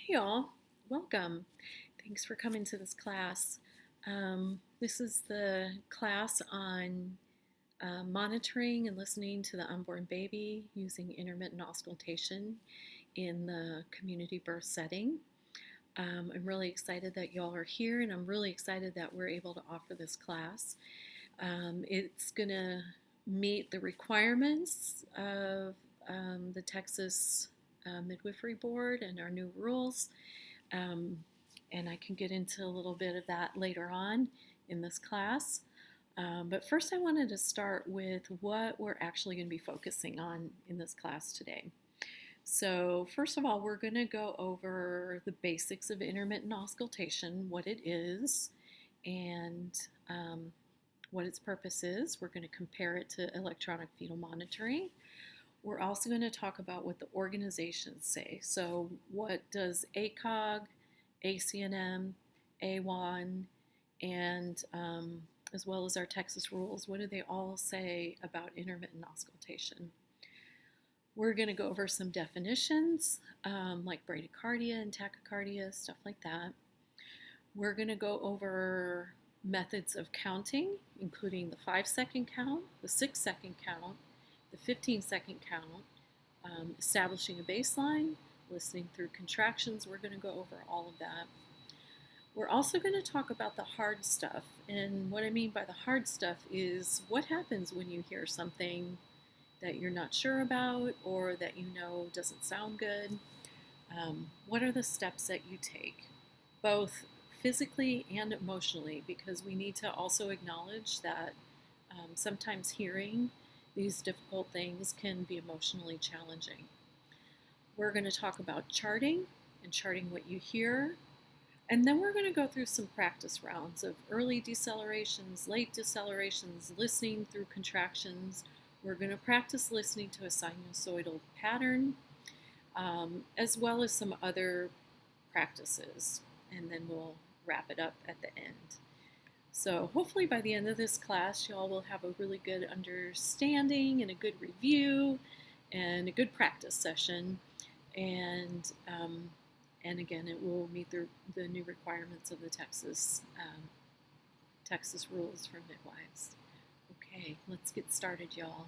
Hey y'all, welcome. Thanks for coming to this class. This is the class on monitoring and listening to the unborn baby using intermittent auscultation in the community birth setting. I'm really excited that y'all are here, and I'm really excited that we're able to offer this class. It's going to meet the requirements of the Texas Midwifery Board and our new rules. And I can get into a little bit of that later on in this class. But first, I wanted to start with what we're actually going to be focusing on in this class today. So, first of all, we're going to go over the basics of intermittent auscultation, what it is, and what its purpose is. We're going to compare it to electronic fetal monitoring. We're also going to talk about what the organizations say. So, what does ACOG, ACNM, A1, and as well as our Texas rules, what do they all say about intermittent auscultation? We're going to go over some definitions like bradycardia and tachycardia, stuff like that. We're going to go over methods of counting, including the 5-second count, the 6-second count, the 15-second count, establishing a baseline, listening through contractions. We're going to go over all of that. We're also going to talk about the hard stuff. And what I mean by the hard stuff is what happens when you hear something that you're not sure about or that you know doesn't sound good. What are the steps that you take, both physically and emotionally, because we need to also acknowledge that sometimes hearing these difficult things can be emotionally challenging. We're going to talk about charting and charting what you hear. And then we're going to go through some practice rounds of early decelerations, late decelerations, listening through contractions. We're going to practice listening to a sinusoidal pattern, as well as some other practices. And then we'll wrap it up at the end. So hopefully by the end of this class, y'all will have a really good understanding and a good review and a good practice session. And again, it will meet the new requirements of the Texas rules for midwives. Okay, let's get started, y'all.